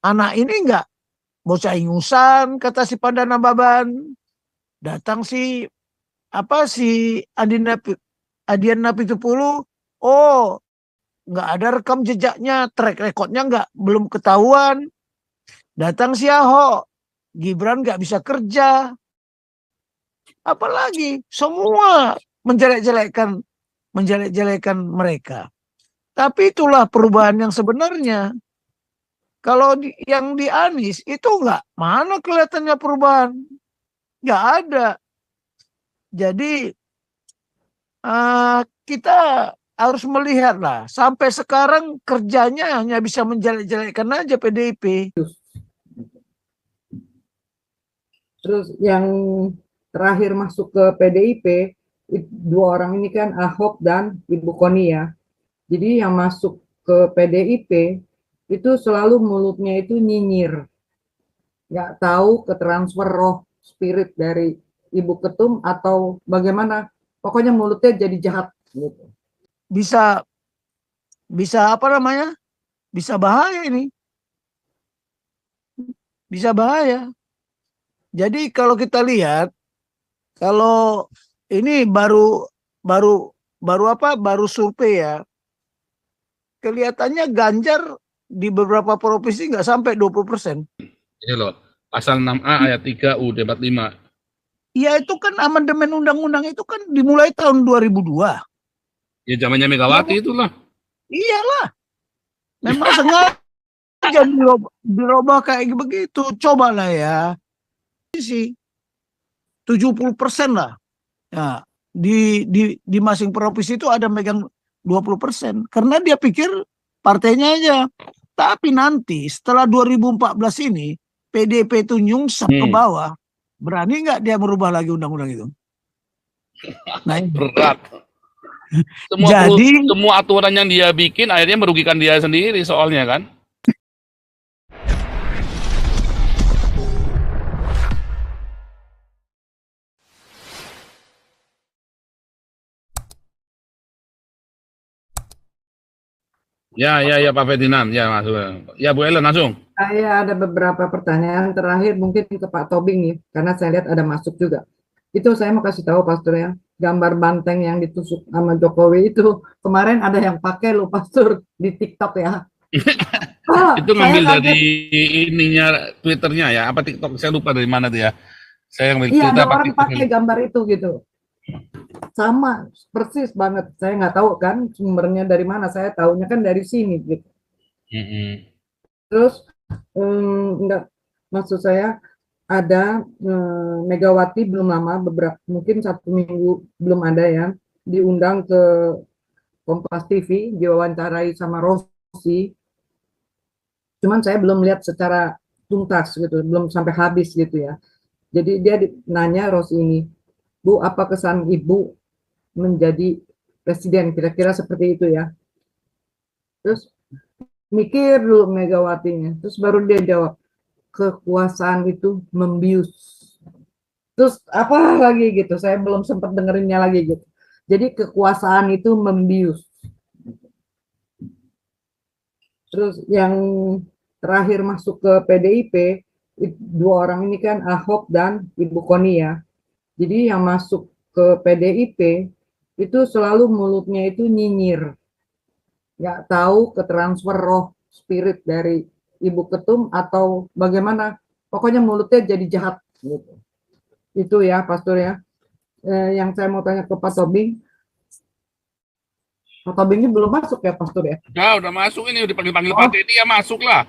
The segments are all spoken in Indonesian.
anak ini enggak bocah ingusan, kata si Pandana Baban. Datang si Adian Napitupulu, oh nggak ada rekam jejaknya, track recordnya nggak belum ketahuan. Datang si Ahok, Gibran nggak bisa kerja, apalagi semua menjelek-jelekan mereka. Tapi itulah perubahan yang sebenarnya. Kalau yang di Anies itu nggak, mana kelihatannya perubahan, nggak ada. Jadi kita harus melihat lah. Sampai sekarang kerjanya hanya bisa menjelek-jelekkan aja PDIP. Terus yang terakhir masuk ke PDIP, dua orang ini kan Ahok dan Ibu Koni ya. Jadi yang masuk ke PDIP itu selalu mulutnya itu nyinyir. Nggak tahu ketransfer roh spirit dari Ibu Ketum atau bagaimana. Pokoknya mulutnya jadi jahat gitu. Bisa apa namanya? Bisa bahaya ini. Bisa bahaya. Jadi kalau kita lihat, kalau ini baru baru baru survei ya. Kelihatannya Ganjar di beberapa provinsi nggak sampai 20%. Ini loh, pasal 6A ayat 3 UUD 45. Ya itu kan amandemen undang-undang itu kan dimulai tahun 2002. Ya zamannya Megawati itulah. Iyalah. Memang sengaja dirubah kayak begitu. Cobalah ya. Sih 70% lah. Ya, di masing provinsi itu ada megang 20%. Karena dia pikir partainya aja. Tapi nanti setelah 2014 ini PDP itu nyungsep ke bawah. Berani nggak dia merubah lagi undang-undang itu? Nah, berat. Semua aturan yang dia bikin akhirnya merugikan dia sendiri soalnya kan. Ya Pak Ferdinand, ya masuk. Ya Bu Ellen langsung. Saya ada beberapa pertanyaan terakhir mungkin ke Pak Tobing nih, karena saya lihat ada masuk juga. Itu saya mau kasih tahu Pastor ya, gambar banteng yang ditusuk sama Jokowi itu kemarin ada yang pakai loh Pastor di TikTok ya. Itu ngambil dari ininya Twitternya ya, apa TikTok, saya lupa dari mana tuh ya. Saya ngambil Iya, Twitter ada orang pakai gambar itu gitu. Sama, persis banget. Saya nggak tahu kan sumbernya dari mana. Saya tahunya kan dari sini gitu. Terus enggak, maksud saya ada Megawati belum lama, beberapa mungkin 1 minggu belum ada ya, diundang ke Kompas TV, diwawancarai sama Rossi. Cuman saya belum lihat secara tuntas gitu, belum sampai habis gitu ya. Jadi dia nanya Rossi ini, Bu, apa kesan Ibu menjadi presiden, kira-kira seperti itu ya. Terus mikir dulu Megawatinya, terus baru dia jawab, kekuasaan itu membius. Terus apa lagi gitu, saya belum sempat dengerinnya lagi gitu. Jadi kekuasaan itu membius. Terus yang terakhir masuk ke PDIP, dua orang ini kan Ahok dan Ibu Koni ya. Jadi yang masuk ke PDIP itu selalu mulutnya itu nyinyir. Nggak tahu ketransfer roh spirit dari Ibu Ketum atau bagaimana. Pokoknya mulutnya jadi jahat gitu. Itu ya Pastor ya. Yang saya mau tanya ke Pak Tobing. Pak Tobing ini belum masuk ya Pastor ya? Nah, udah masuk ini, udah dipanggil-panggil Pak Teddy ya masuk lah.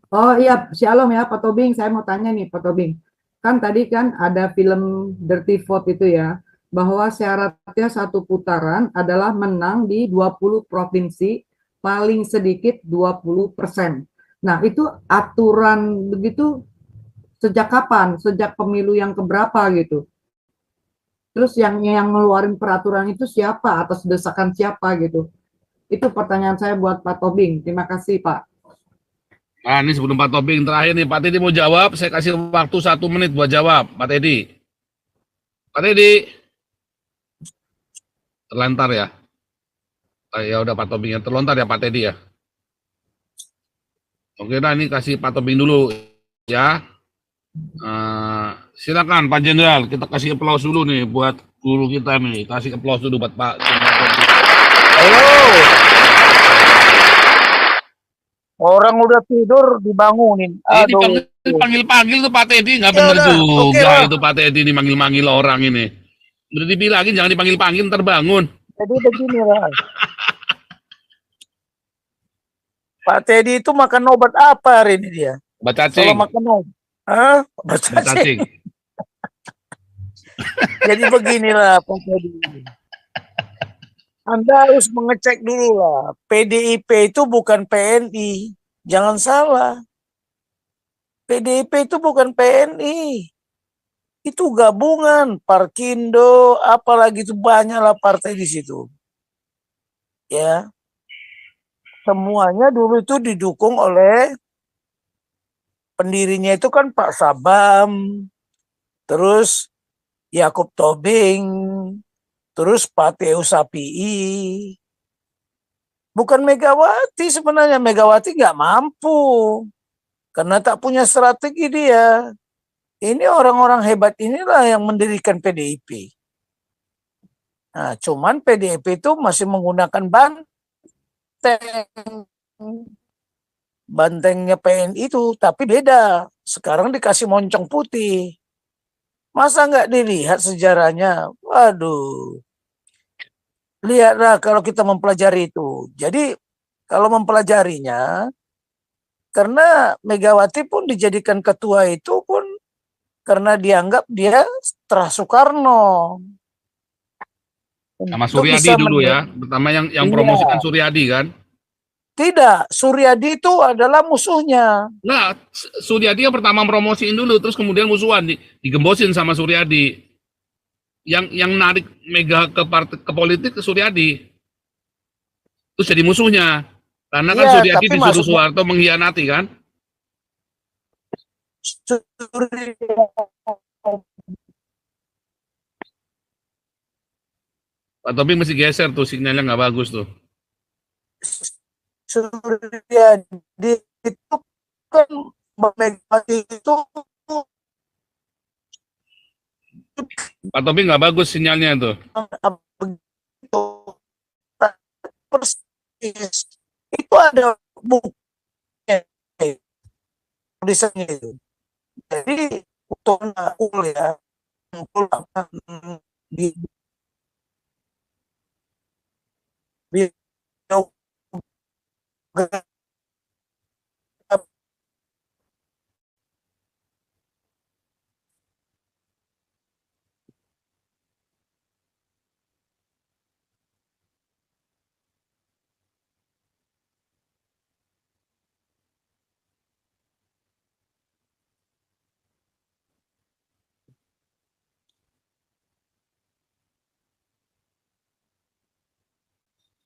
Oh iya, Shalom ya Pak Tobing. Saya mau tanya nih Pak Tobing. Kan tadi kan ada film Dirty Vote itu ya, bahwa syaratnya satu putaran adalah menang di 20 provinsi, paling sedikit 20%. Nah, itu aturan begitu sejak kapan? Sejak pemilu yang keberapa gitu? Terus yang ngeluarin peraturan itu siapa? Atas desakan siapa gitu? Itu pertanyaan saya buat Pak Tobing. Terima kasih Pak. Nah, ini sebelum Pak Tobing terakhir nih, Pak Teddy mau jawab, saya kasih waktu 1 menit buat jawab, Pak Teddy. Pak Teddy, terlantar ya. Ya udah Pak Tobing yang terlontar ya Pak Teddy ya. Oke, nah ini kasih Pak Tobing dulu ya. Silakan Pak Jenderal, kita kasih aplaus dulu nih buat guru kita nih. Kasih aplaus dulu buat Pak Jenderal. Halo. Orang udah tidur dibangunin. Aduh. Panggil-panggil tuh Pak Teddy, nggak Ya bener udah, juga oke lah. itu Pak Teddy ini manggil-manggil orang ini. Udah dibilangin jangan dipanggil-panggil ntar bangun. Jadi begini lah. Pak Teddy itu makan obat apa hari ini dia? Obat Kalau cacing, makan obat. Hah? Obat obat cacing. cacing. Jadi beginilah Pak Teddy. Anda harus mengecek dulu lah. PDIP itu bukan PNI. Jangan salah. PDIP itu bukan PNI. Itu gabungan Parkindo, apalagi itu banyaklah partai di situ. Ya. Semuanya dulu itu didukung oleh pendirinya itu kan Pak Sabam, terus Yakub Tobing, terus Pak Teo Sapii. Bukan Megawati sebenarnya. Megawati nggak mampu. Karena tak punya strategi dia. Ini orang-orang hebat inilah yang mendirikan PDIP. Nah, cuman PDIP itu masih menggunakan bantengnya PNI itu, tapi beda. Sekarang dikasih moncong putih. Masa nggak dilihat sejarahnya? Waduh. Lihatlah kalau kita mempelajari itu. Jadi kalau mempelajarinya, karena Megawati pun dijadikan ketua itu pun karena dianggap dia setelah Soekarno. Sama Untuk Suryadi bisa dulu ya. Pertama yang Iya. promosikan Suryadi kan. Tidak, Suryadi itu adalah musuhnya. Nah, Suryadi yang pertama promosiin dulu, terus kemudian musuhan digembosin sama Suryadi. Yang narik Mega ke politik ke Suryadi. Terus jadi musuhnya. Karena kan Iya, Suryadi tapi disuruh maksudnya Soeharto mengkhianati kan. Pak Tobing mesti geser tuh, sinyalnya nggak bagus tuh. Suryadi itu kan Megawati itu Pak Tobing nggak bagus sinyalnya tuh. begitu persis. Itu ada bukunya, tulisannya itu. Jadi untuk nakul ya, di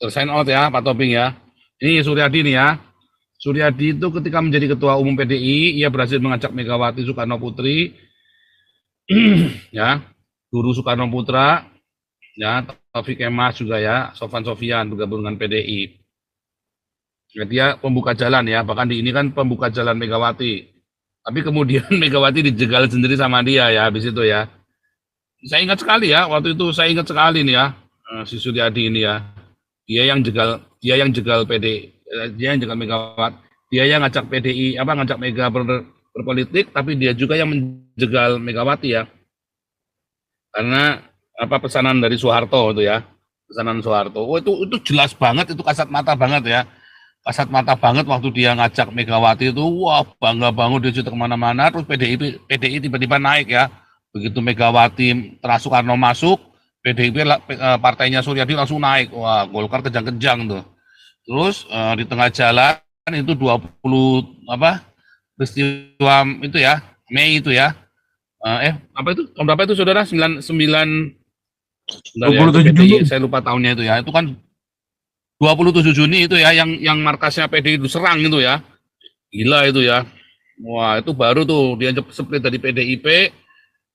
Sign out ya Pak Tobing ya. Ini Suryadi nih ya. Suryadi itu ketika menjadi ketua umum PDI, ia berhasil mengajak Megawati Soekarno Putri, ya, Guru Soekarno Putra, ya, Taufik Kemas juga ya, Sofan Sofian bergabung dengan PDI. Ya, dia pembuka jalan ya, bahkan di ini kan pembuka jalan Megawati. Tapi kemudian Megawati dijegal sendiri sama dia ya, habis itu ya. Saya ingat sekali ya, waktu itu saya ingat sekali nih ya, si Suryadi ini ya. Dia yang jegal PD, dia yang jegal Megawati, dia yang ngajak PDI, ngajak Mega berpolitik, tapi dia juga yang menjegal Megawati ya. Karena pesanan dari Soeharto itu ya, pesanan Soeharto. Oh itu jelas banget, itu kasat mata banget ya. Kasat mata banget waktu dia ngajak Megawati itu, wah bangga banget dia sudah kemana-mana, terus PDI tiba-tiba naik ya. Begitu Megawati terus Soekarno masuk, PDIP partainya Suryadi langsung naik. Wah, Golkar kejang-kejang tuh. Terus di tengah jalan itu 20 peristiwa itu ya, Mei itu ya. Tahun berapa itu Saudara? 99 PDI, saya lupa tahunnya itu ya. Itu kan 27 Juni itu ya yang markasnya PDI itu serang itu ya. Gila itu ya. Wah, itu baru tuh dia split dari PDIP.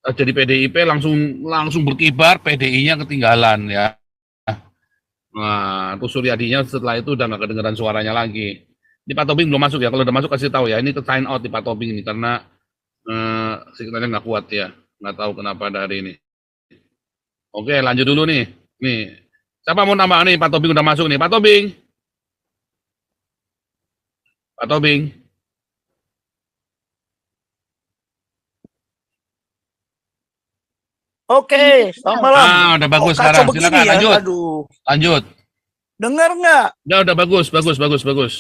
Jadi PDIP langsung berkibar, PDI-nya ketinggalan ya. Nah, terus Suryadinya setelah itu udah nggak kedengeran suaranya lagi. Di Pak Tobing belum masuk ya. Kalau udah masuk kasih tahu ya. Ini ke sign out di Pak Tobing ini karena signalnya nggak kuat ya. Nggak tahu kenapa ada hari ini. Oke, lanjut dulu nih. Nih, siapa mau nambah nih? Pak Tobing udah masuk nih. Pak Tobing. Pak Tobing. Oke, selamat malam. Udah bagus Kok kacau sekarang. begini Silakan ya? lanjut. Aduh, Lanjut. dengar nggak? Udah bagus, bagus, bagus, bagus.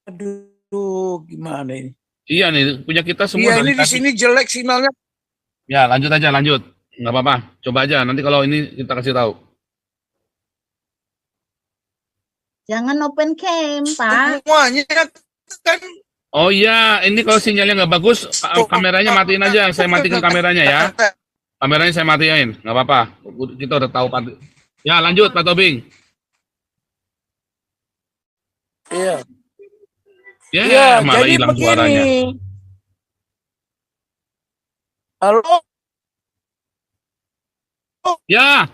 Aduh, gimana ini? Iya nih, punya kita semua Iya, dari ini di tadi. sini jelek sinyalnya. Ya, lanjut aja, lanjut. Nggak apa-apa. Coba aja. Nanti kalau ini kita kasih tahu. Jangan open cam, Pak. Semuanya kan Oh iya, ini kalau sinyalnya nggak bagus, kameranya matiin aja. Saya matikan kameranya ya. Kameranya saya matiin, nggak apa-apa. Kita udah tahu. Ya, lanjut Pak Tobing. Iya. Ya, Iya, malah jadi hilang suaranya. begini. Halo? Ya,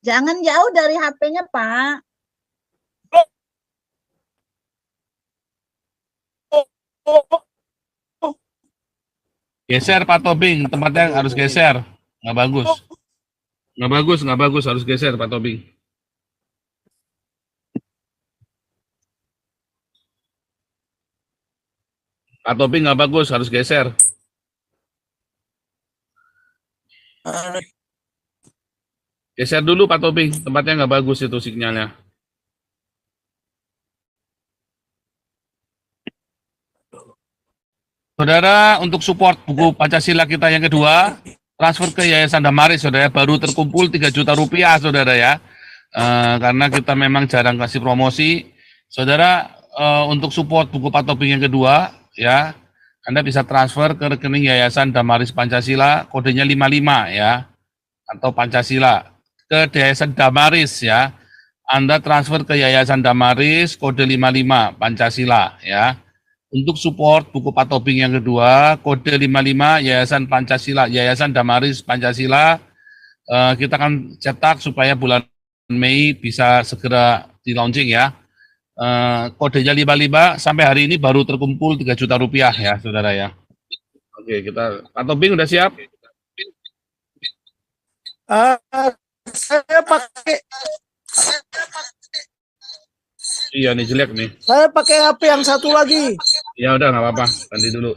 Jangan jauh dari HP-nya, Pak. geser Pak Tobing. Tempatnya harus geser. Nggak bagus. Nggak bagus, nggak bagus. Harus geser Pak Tobing. Pak Tobing nggak bagus, harus geser. Geser dulu Pak Tobing. Tempatnya nggak bagus itu sinyalnya. Saudara, untuk support buku Pancasila kita yang kedua, transfer ke Yayasan Damaris, saudara, baru terkumpul 3 juta rupiah, saudara ya. Karena kita memang jarang kasih promosi. Saudara, untuk support buku Pak Tobing yang kedua, ya, Anda bisa transfer ke rekening Yayasan Damaris Pancasila, kodenya 55 ya, atau Pancasila, ke Yayasan Damaris ya. Anda transfer ke Yayasan Damaris, kode 55, Pancasila ya. Untuk support buku Pak Tobing yang kedua, kode 55 Yayasan Pancasila, Yayasan Damaris Pancasila, kita akan cetak supaya bulan Mei bisa segera di launching ya. Kodenya 55 sampai hari ini baru terkumpul 3 juta rupiah ya, saudara ya. Oke, kita Pak Tobing udah siap? Saya pakai Iya nih jelek nih. HP yang satu lagi. Ya udah nggak apa-apa, ganti dulu.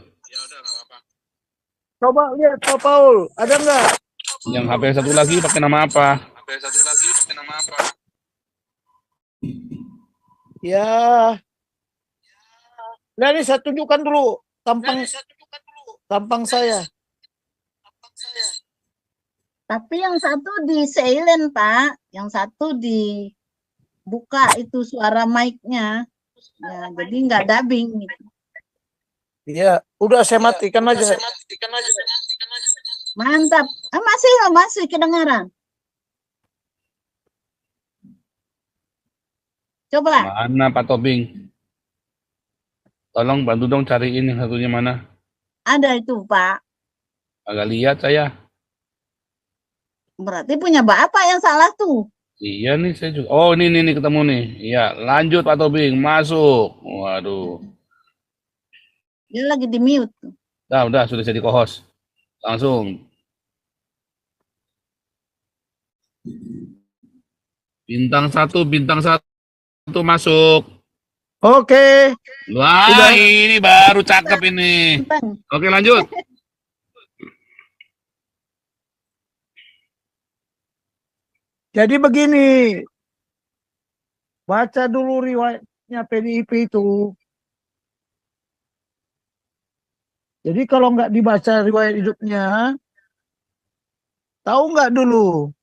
Coba lihat Pak Paul, ada nggak? Yang HP satu lagi pakai nama apa? Ya. Nah, ini saya tunjukkan dulu tampang saya. Tapi yang satu di silent, Pak. Yang satu dibuka itu suara mic-nya. Ya, jadi nggak dubbing. Gitu. Iya, udah saya matikan aja. Mantap. Masih kedengaran. Coba. Mana Pak Tobing? Tolong bantu dong cariin yang satunya mana. Ada itu, Pak. Agak lihat saya. Berarti punya Bapak yang salah tuh. Iya nih saya juga. Oh ini ketemu nih. Iya lanjut Pak Tobing masuk. Waduh. Dia lagi di mute. Udah sudah jadi co-host. Langsung. Bintang satu masuk. Oke. Wah Udah. ini baru cakep ini. Oke lanjut. Jadi begini, baca dulu riwayatnya PDIP itu. Jadi kalau nggak dibaca riwayat hidupnya, tahu nggak dulu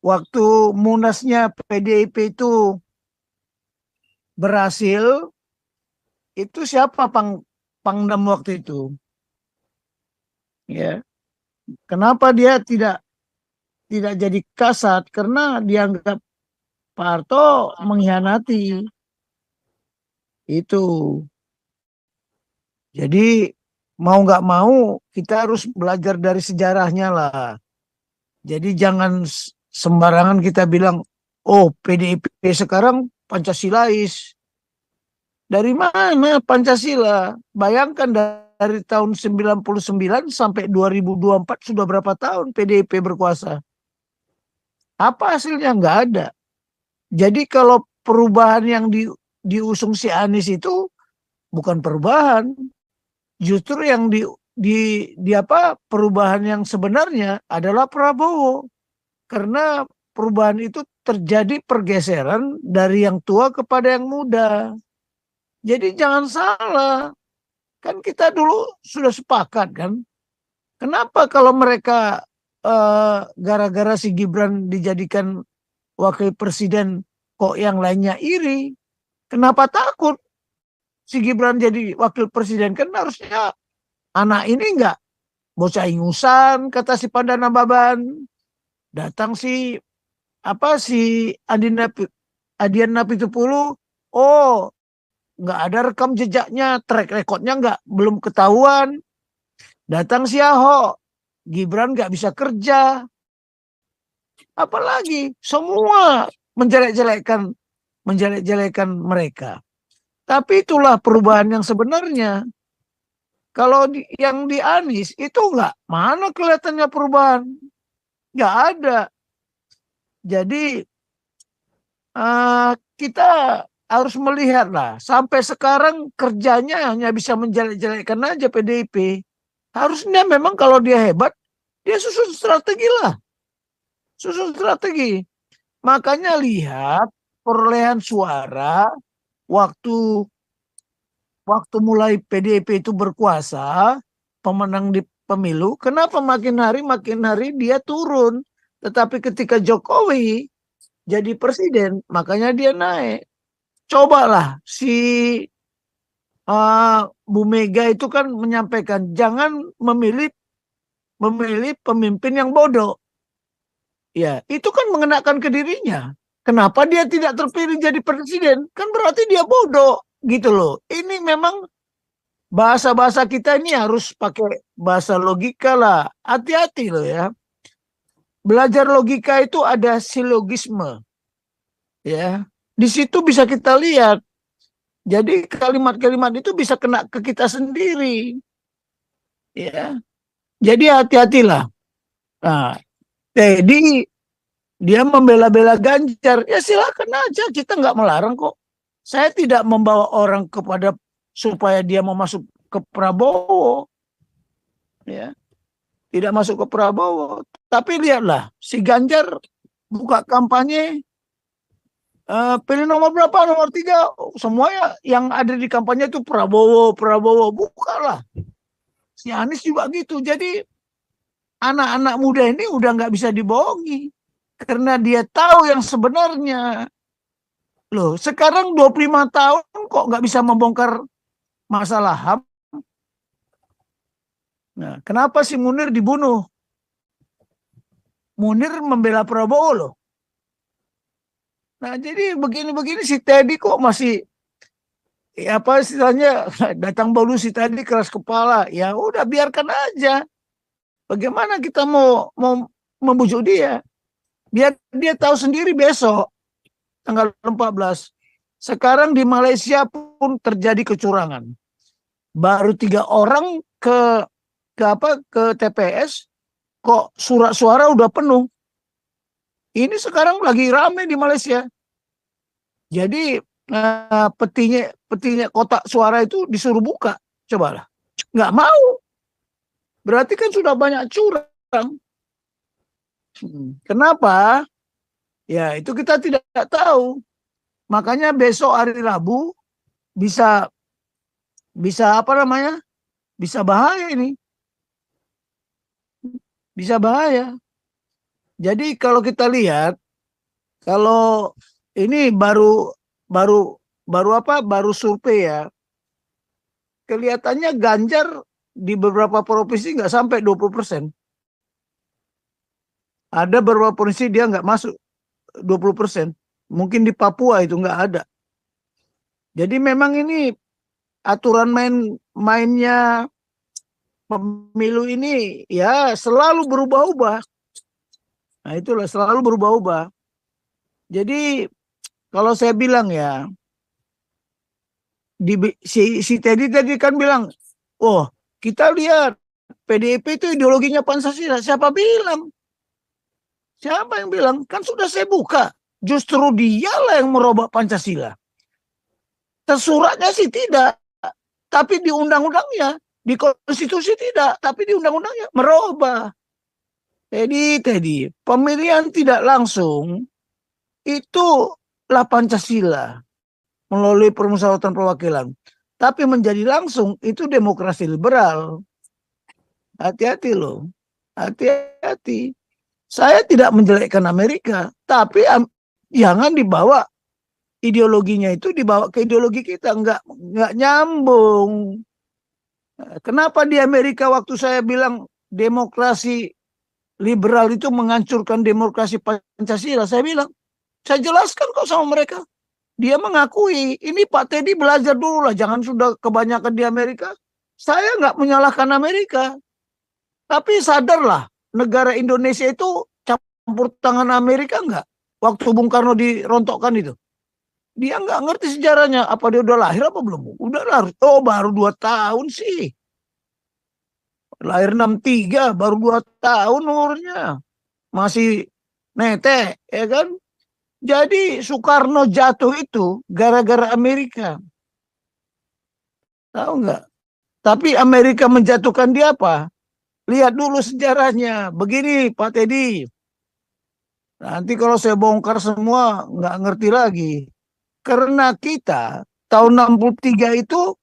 waktu munasnya PDIP itu berhasil, itu siapa Pangdam waktu itu? Ya, kenapa dia tidak jadi kasat? Karena dianggap Pak Harto mengkhianati. Itu. Jadi mau nggak mau kita harus belajar dari sejarahnya lah. Jadi jangan sembarangan kita bilang, oh PDIP sekarang Pancasilais. Dari mana Pancasila? Bayangkan dari tahun 99 sampai 2024 sudah berapa tahun PDIP berkuasa? Apa hasilnya? Nggak ada. Jadi kalau perubahan yang diusung si Anies itu bukan perubahan, justru yang di apa perubahan yang sebenarnya adalah Prabowo, karena perubahan itu terjadi pergeseran dari yang tua kepada yang muda. Jadi jangan salah, kan kita dulu sudah sepakat kan, kenapa kalau mereka gara-gara si Gibran dijadikan wakil presiden kok yang lainnya iri? Kenapa takut si Gibran jadi wakil presiden? Kan harusnya anak ini enggak bocah ingusan, kata si Pandana Baban. Datang si Adian Napitupulu, oh nggak ada rekam jejaknya, track recordnya belum ketahuan. Datang si Ahok, Gibran nggak bisa kerja. Apalagi semua menjelek-jelekan mereka. Tapi itulah perubahan yang sebenarnya. Kalau yang di Anies itu nggak, mana kelihatannya perubahan? Nggak ada. Jadi kita harus melihat lah. Sampai sekarang kerjanya hanya bisa menjelek-jelekkan aja PDIP. Harusnya memang kalau dia hebat, dia susun strategi lah. Susun strategi. Makanya lihat perolehan suara waktu mulai PDIP itu berkuasa, pemenang di pemilu, kenapa makin hari dia turun. Tetapi ketika Jokowi jadi presiden, makanya dia naik. Cobalah si Bu Mega itu kan menyampaikan, jangan memilih pemimpin yang bodoh. Ya, itu kan mengenakan ke dirinya. Kenapa dia tidak terpilih jadi presiden? Kan berarti dia bodoh, gitu loh. Ini memang bahasa-bahasa kita ini harus pakai bahasa logika lah. Hati-hati loh ya. Belajar logika itu ada silogisme. Ya. Di situ bisa kita lihat. Jadi kalimat-kalimat itu bisa kena ke kita sendiri. Ya. Jadi hati-hatilah. Nah, jadi dia membela-bela Ganjar. Ya silakan aja, kita nggak melarang kok. Saya tidak membawa orang kepada supaya dia mau masuk ke Prabowo. Ya. Tidak masuk ke Prabowo. Tapi lihatlah, si Ganjar buka kampanye, pilih nomor berapa, nomor 3, semuanya yang ada di kampanye itu Prabowo, bukalah. Si Anies juga gitu. Jadi anak-anak muda ini udah nggak bisa dibohongi, karena dia tahu yang sebenarnya. Loh, sekarang 25 tahun kok nggak bisa membongkar masalah HAM? Nah, kenapa si Munir dibunuh? Munir membela Prabowo loh. Nah, jadi begini-begini si Teddy kok masih apa istilahnya, datang bolu si Teddy keras kepala. Ya udah biarkan aja. Bagaimana kita mau membujuk dia? Biar dia tahu sendiri besok tanggal 14. Sekarang di Malaysia pun terjadi kecurangan. Baru 3 orang ke TPS, kok surat suara udah penuh. Ini sekarang lagi rame di Malaysia. Jadi petinya kotak suara itu disuruh buka. Cobalah. Nggak mau. Berarti kan sudah banyak curang. Kenapa? Ya itu kita tidak tahu. Makanya besok hari Rabu bisa apa namanya? Bisa bahaya ini. Bisa bahaya. Jadi kalau kita lihat, kalau ini baru survei ya, kelihatannya Ganjar di beberapa provinsi nggak sampai 20%. Ada beberapa provinsi dia nggak masuk 20%. Mungkin di Papua itu nggak ada. Jadi memang ini aturan mainnya pemilu ini ya selalu berubah-ubah. Nah itulah selalu berubah-ubah. Jadi kalau saya bilang ya, si Teddy tadi kan bilang, oh kita lihat PDIP itu ideologinya Pancasila. Siapa bilang? Siapa yang bilang? Kan sudah saya buka. Justru dialah yang merubah Pancasila. Tersuratnya sih tidak, tapi di undang-undangnya, di konstitusi tidak, tapi di undang-undangnya merubah. Jadi pemilihan tidak langsung itulah Pancasila melalui permusyawaratan perwakilan. Tapi menjadi langsung itu demokrasi liberal. Hati-hati loh. Hati-hati. Saya tidak menjelekkan Amerika, tapi jangan dibawa ideologinya itu dibawa ke ideologi kita, nggak nyambung. Kenapa di Amerika waktu saya bilang demokrasi liberal itu menghancurkan demokrasi Pancasila, saya bilang, saya jelaskan kok sama mereka. Dia mengakui, ini Pak Teddy belajar dulu lah, jangan sudah kebanyakan di Amerika. Saya nggak menyalahkan Amerika, tapi sadarlah, negara Indonesia itu campur tangan Amerika nggak? Waktu Bung Karno dirontokkan itu. Dia nggak ngerti sejarahnya. Apa dia udah lahir apa belum? Udah lahir. Oh baru 2 tahun sih. Lahir 63, baru 2 tahun umurnya. Masih nete, ya kan? Jadi Soekarno jatuh itu gara-gara Amerika. Tahu nggak? Tapi Amerika menjatuhkan dia apa? Lihat dulu sejarahnya. Begini Pak Teddy. Nanti kalau saya bongkar semua nggak ngerti lagi. Karena kita tahun 63 itu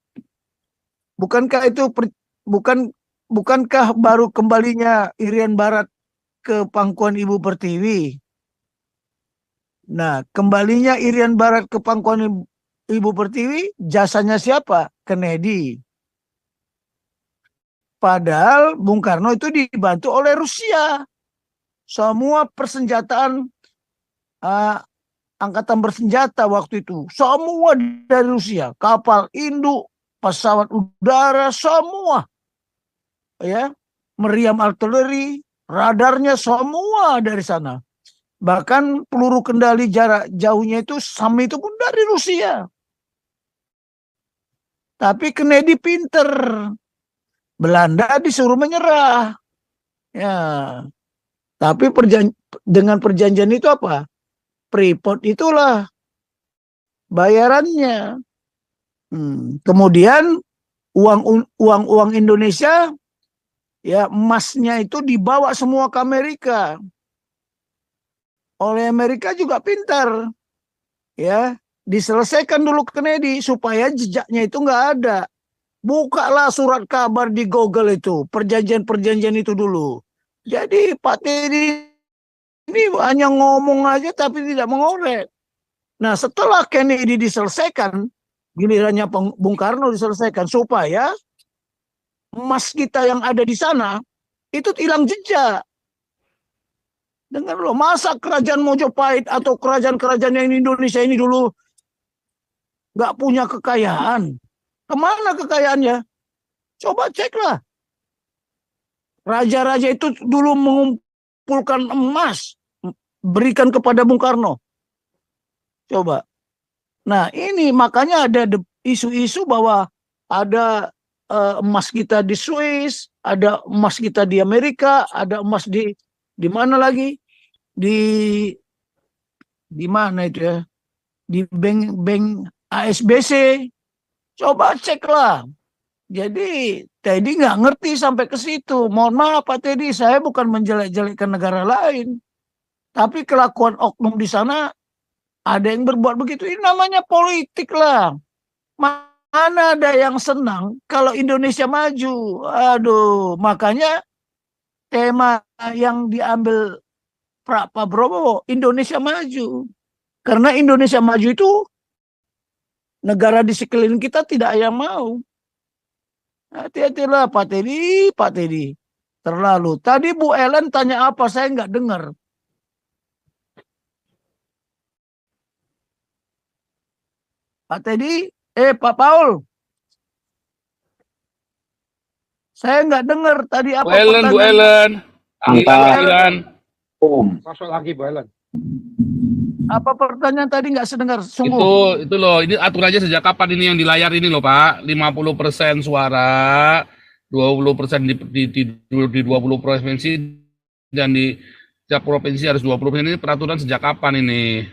bukankah baru kembalinya Irian Barat ke pangkuan Ibu Pertiwi? Nah, kembalinya Irian Barat ke pangkuan Ibu Pertiwi, jasanya siapa? Kennedy. Padahal Bung Karno itu dibantu oleh Rusia. Semua persenjataan angkatan bersenjata waktu itu semua dari Rusia, kapal induk, pesawat udara, semua ya, meriam artileri, radarnya semua dari sana. Bahkan peluru kendali jarak jauhnya itu SAM itu pun dari Rusia. Tapi Kennedy pinter, Belanda disuruh menyerah ya. Tapi dengan perjanjian itu apa? Freeport itulah bayarannya. Kemudian uang Indonesia, ya emasnya itu dibawa semua ke Amerika. Oleh Amerika juga pintar, ya diselesaikan dulu Kennedy supaya jejaknya itu nggak ada. Bukalah surat kabar di Google itu, perjanjian-perjanjian itu dulu. Jadi Pak Teddy ini hanya ngomong aja tapi tidak mengorek. Nah setelah Kennedy diselesaikan, gilirannya Bung Karno diselesaikan supaya emas kita yang ada di sana itu hilang jejak. Dengar loh, masa kerajaan Mojopahit atau kerajaan-kerajaan yang di Indonesia ini dulu nggak punya kekayaan? Kemana kekayaannya? Coba ceklah. Raja-raja itu dulu mengumpulkan emas, berikan kepada Bung Karno. Coba. Nah ini makanya ada isu-isu bahwa ada emas kita di Swiss, ada emas kita di Amerika, ada emas di mana lagi? Di mana itu ya? Di bank ASBC. Coba ceklah. Jadi Teddy nggak ngerti sampai ke situ. Mohon maaf Pak Teddy, saya bukan menjelek-jelekkan negara lain. Tapi kelakuan oknum di sana ada yang berbuat begitu. Ini namanya politik lah. Mana ada yang senang kalau Indonesia maju. Aduh, makanya tema yang diambil Pak Prabowo, Indonesia maju. Karena Indonesia maju itu negara di sekeliling kita tidak ada yang mau. Hati-hatilah Pak Teddy, Pak Teddy. Terlalu. Tadi Bu Ellen tanya apa, saya nggak dengar. Pak Teddy, Pak Paul. Saya nggak dengar tadi apa Bu Ellen, Bu Ellen. Mantap. Iran. Masuk lagi, Bu Ellen. Apa pertanyaan tadi nggak sedengar? Sungguh. Itu loh, ini aturannya sejak kapan ini yang di layar ini loh Pak? 50% suara, 20% di 20 provinsi, dan di setiap provinsi harus 20%. Ini peraturan sejak kapan ini?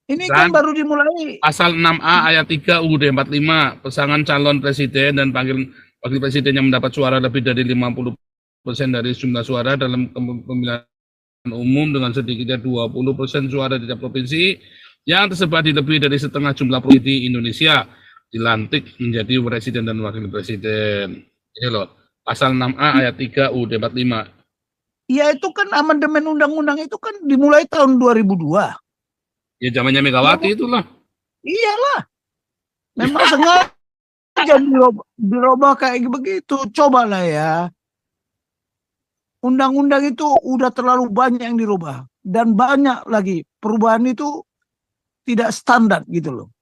Ini kan Dan baru dimulai. Pasal 6A ayat 3 UUD 45, pasangan calon presiden dan wakil presiden yang mendapat suara lebih dari 50% dari jumlah suara dalam pemilihan umum dengan sedikitnya 20% suara di tiap provinsi yang tersebar di lebih dari setengah jumlah provinsi di Indonesia dilantik menjadi presiden dan wakil presiden. Ini loh, pasal 6A ayat 3 UUD 45. Ya itu kan amandemen undang-undang itu kan dimulai tahun 2002. Ya zamannya Megawati itulah. Iyalah. Memang sengaja dirubah kayak begitu. Cobalah ya. Undang-undang itu udah terlalu banyak yang dirubah. Dan banyak lagi. Perubahan itu tidak standar gitu loh.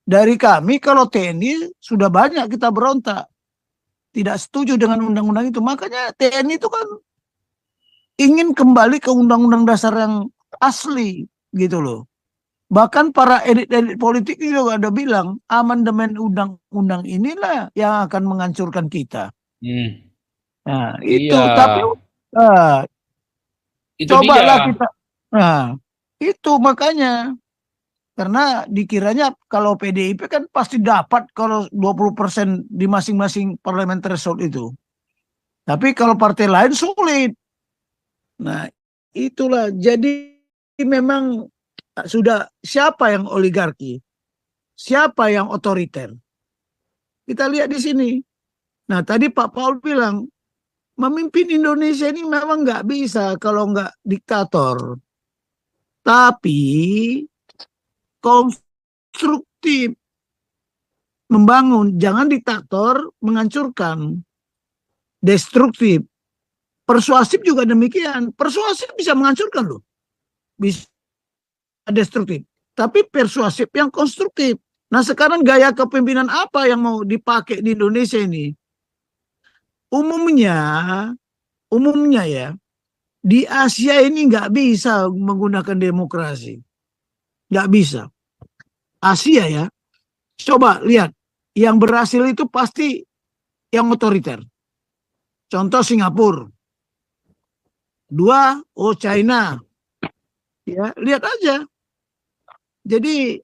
Dari kami kalau TNI sudah banyak kita berontak. Tidak setuju dengan undang-undang itu. Makanya TNI itu kan ingin kembali ke undang-undang dasar yang asli gitu loh. Bahkan para elit-elit politik juga ada bilang amandemen undang-undang inilah yang akan menghancurkan kita. Nah, itu Iya. tapi Itu cobalah dia. kita. Nah, itu makanya karena dikiranya kalau PDIP kan pasti dapat kalau 20% di masing-masing parliamentary threshold itu. Tapi kalau partai lain sulit. Nah, itulah jadi memang sudah siapa yang oligarki? Siapa yang otoriter? Kita lihat di sini. Nah, tadi Pak Paul bilang, memimpin Indonesia ini memang nggak bisa kalau nggak diktator. Tapi konstruktif. Membangun, jangan diktator, menghancurkan. Destruktif. Persuasif juga demikian. Persuasif bisa menghancurkan loh. Bisa destruktif, tapi persuasif yang konstruktif. Nah sekarang gaya kepemimpinan apa yang mau dipakai di Indonesia ini? Umumnya ya, di Asia ini nggak bisa menggunakan demokrasi. Nggak bisa. Asia ya, coba lihat, yang berhasil itu pasti yang otoriter. Contoh Singapura. Dua, China. Ya, lihat aja. Jadi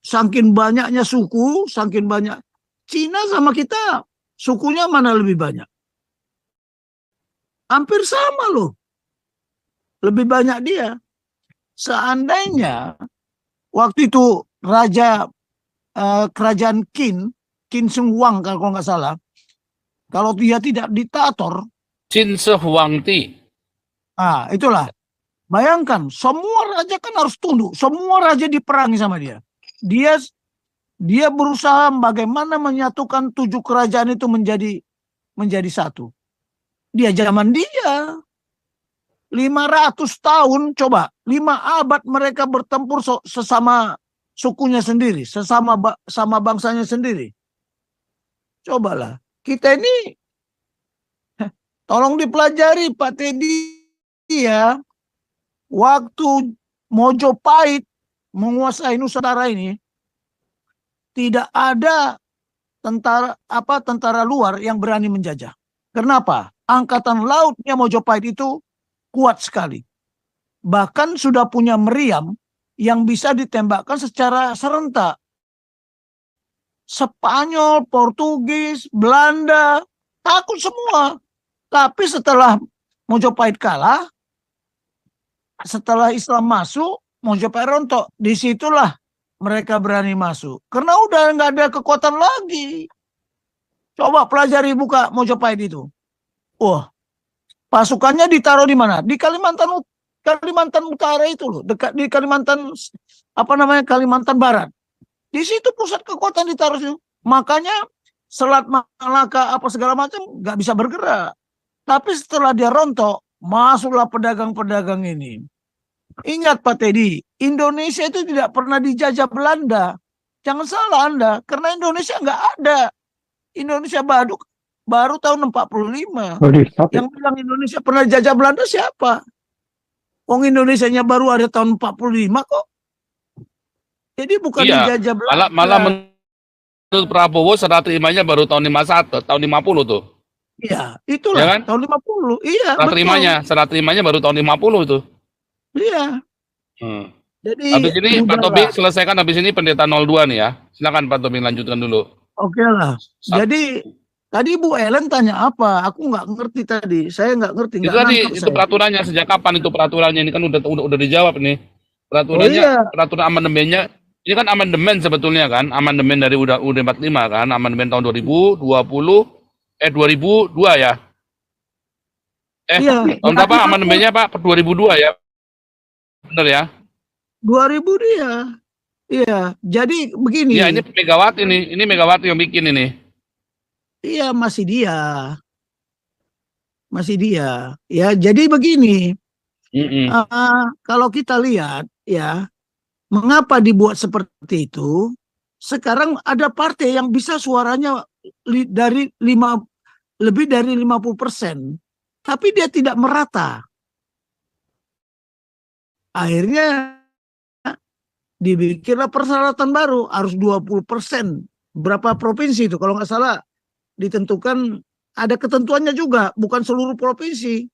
saking banyaknya suku, saking banyak Cina sama kita, sukunya mana lebih banyak? Hampir sama loh. Lebih banyak dia. Seandainya waktu itu kerajaan Qin Shi Huang kalau nggak salah, kalau dia tidak diktator, Qin Shi Huangdi. Itulah. Bayangkan, semua raja kan harus tunduk. Semua raja diperangi sama dia. Dia berusaha bagaimana menyatukan 7 kerajaan itu menjadi satu. Dia 500 tahun, coba 5 abad mereka bertempur sesama sukunya sendiri, sama bangsanya sendiri. Cobalah, kita ini tolong dipelajari Pak Teddy ya. Waktu Mojopahit menguasai Nusantara ini, tidak ada tentara luar yang berani menjajah. Kenapa? Angkatan lautnya Mojopahit itu kuat sekali. Bahkan sudah punya meriam yang bisa ditembakkan secara serentak. Spanyol, Portugis, Belanda, takut semua. Tapi setelah Mojopahit kalah, setelah Islam masuk, Mojopahit rontok. Disitulah mereka berani masuk. Karena udah nggak ada kekuatan lagi. Coba pelajari, buka Mojopahit itu. Wah, pasukannya ditaruh di mana? Di Kalimantan Utara itu loh, dekat di Kalimantan Kalimantan Barat. Di situ pusat kekuatan ditaruh itu. Makanya Selat Malaka apa segala macam nggak bisa bergerak. Tapi setelah dia rontok, masuklah pedagang-pedagang ini. Ingat Pak Teddy, Indonesia itu tidak pernah dijajah Belanda. Jangan salah Anda, karena Indonesia nggak ada. Indonesia baru tahun 45. Yang bilang Indonesia pernah dijajah Belanda siapa? Wong Indonesianya baru ada tahun 45 kok. Jadi bukan Iya, dijajah Belanda. malah menurut Prabowo serah terimanya baru tahun 51, tahun 50 tuh. Iya, Ya itulah kan? tahun 50. Iya, Serah terimanya baru tahun 50 itu. Iya. Hmm. Jadi Habis ini Pak udahlah. Tobing selesaikan habis ini pendeta 02 nih ya. Silakan Pak Tobing lanjutkan dulu. Oke lah. Jadi tadi Bu Ellen tanya apa? Aku nggak ngerti tadi. Saya nggak ngerti, Itu nggak tadi nangkep itu saya. peraturannya sejak kapan itu peraturannya, ini kan udah dijawab nih. Oh iya, Peraturan amandemennya ini kan amandemen sebetulnya kan, amandemen dari UUD 45 kan, amandemen tahun 2020 2002 ya. iya. Tahun berapa amandemennya Pak? 2002 ya. Benar ya? 2000 dia. Iya. Jadi begini. Iya, ini Megawati nih. Ini Megawati yang bikin ini. Iya, masih dia. Masih dia. Ya, jadi begini. Mm-mm. Kalau kita lihat ya, mengapa dibuat seperti itu? Sekarang ada partai yang bisa suaranya lebih dari 50%, tapi dia tidak merata. Akhirnya dibikinlah persyaratan baru, harus 20%. Berapa provinsi itu? Kalau nggak salah ditentukan, ada ketentuannya juga, bukan seluruh provinsi.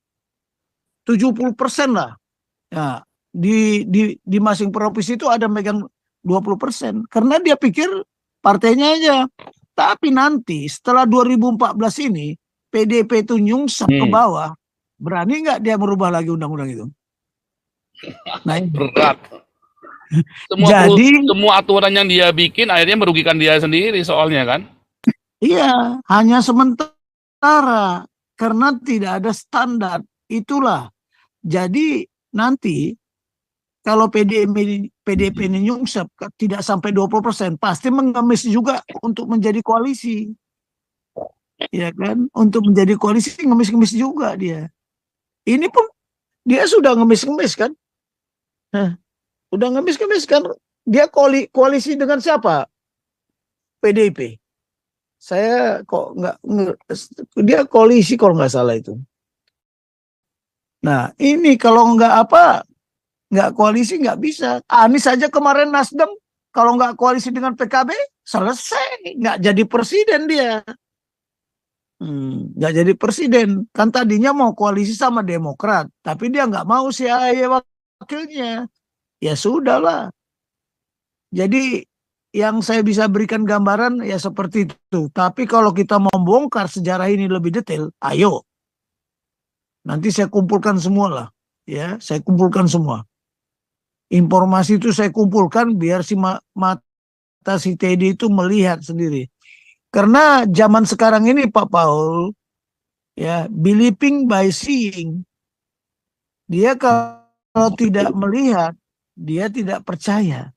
70% lah. Ya, di masing provinsi itu ada megang 20%. Karena dia pikir partainya aja. Tapi nanti setelah 2014 ini, PDP itu nyungsep ke bawah, berani nggak dia merubah lagi undang-undang itu? Nah, Berat. Jadi- semua aturan yang dia bikin akhirnya merugikan dia sendiri soalnya kan. iya, hanya sementara karena tidak ada standar. Itulah. Jadi nanti kalau PDP ini nyungsep tidak sampai 20%, pasti mengemis juga untuk menjadi koalisi. Ya kan? Untuk menjadi koalisi ngemis-ngemis juga dia. Ini pun dia sudah ngemis-ngemis kan? Udah ngemis-ngemis kan? Dia koalisi dengan siapa? PDIP. Saya kok dia koalisi kalau nggak salah itu. Nah ini kalau nggak koalisi nggak bisa. Anies saja kemarin Nasdem kalau nggak koalisi dengan PKB selesai, nggak jadi presiden dia. Nggak jadi presiden. Kan tadinya mau koalisi sama Demokrat, tapi dia nggak mau si AHY wakilnya. Ya sudahlah. Jadi yang saya bisa berikan gambaran ya seperti itu. Tapi kalau kita mau bongkar sejarah ini lebih detail, ayo. Nanti saya kumpulkan semua lah. Ya, saya kumpulkan semua. Informasi itu saya kumpulkan biar si mata si Teddy itu melihat sendiri. Karena zaman sekarang ini Pak Paul, ya, believing by seeing. Dia kalau tidak melihat, dia tidak percaya.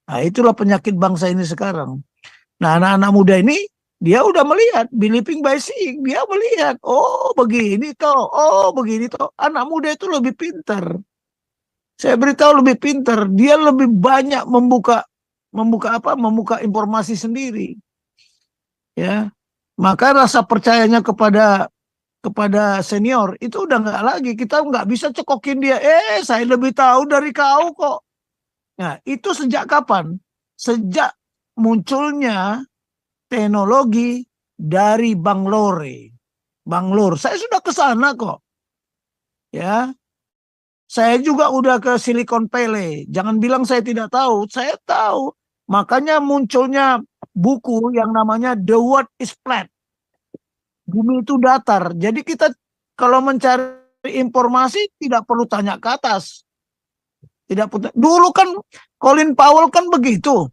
Nah, itulah penyakit bangsa ini sekarang. Nah, anak-anak muda ini dia udah melihat, believing by seeing. Dia melihat, oh begini toh, oh begini toh. Anak muda itu lebih pintar. Saya beritahu lebih pintar. Dia lebih banyak membuka informasi sendiri. Ya, maka rasa percayanya kepada senior itu udah nggak lagi. Kita nggak bisa cekokin dia. Saya lebih tahu dari kau kok. Nah, itu sejak kapan? Sejak munculnya teknologi dari Bangalore. Saya sudah ke sana kok. Ya. Saya juga udah ke Silicon Valley. Jangan bilang saya tidak tahu. Saya tahu. Makanya munculnya buku yang namanya The World is Flat. Bumi itu datar. Jadi kita kalau mencari informasi tidak perlu tanya ke atas. Tidak perlu. Dulu kan Colin Powell kan begitu.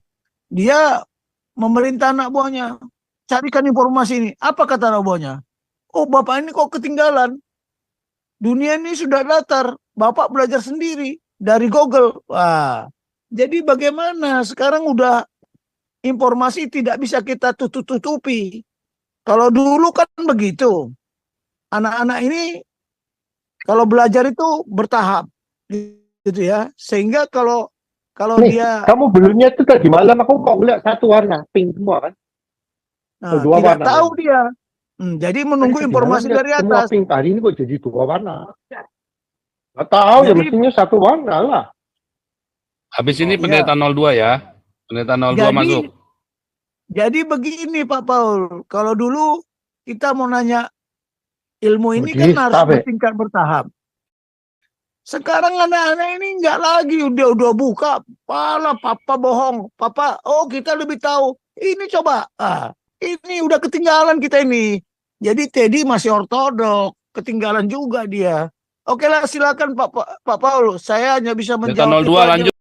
Dia memerintah anak buahnya, carikan informasi ini. Apa kata anak buahnya? Oh, Bapak ini kok ketinggalan. Dunia ini sudah datar. Bapak belajar sendiri dari Google. Wah, jadi bagaimana? Sekarang udah informasi tidak bisa kita tutupi. Kalau dulu kan begitu. Anak-anak ini kalau belajar itu bertahap, gitu ya. Sehingga kalau Nih, dia kamu belinya itu tadi malam aku kok lihat satu warna pink semua kan? Dua tidak warna, tahu kan? dia. Jadi menunggu Tadi informasi malam lihat dari semua atas. pink, hari ini kok jadi dua warna. Nggak tahu ya, Jadi- mestinya satu warna lah. Habis ini Oh, pendeta 02 ya. Pendeta 02 masuk. Jadi begini Pak Paul, kalau dulu kita mau nanya ilmu ini kan Budista, harus Be. bertingkat bertahap. Sekarang anak-anak ini nggak lagi udah buka, pala papa bohong, papa, oh kita lebih tahu. Ini coba, ini udah ketinggalan kita ini. Jadi Teddy masih ortodok, ketinggalan juga dia. Oke lah silakan Pak Paul, saya hanya bisa Pendeta menjawab 02 itu aja. lanjut.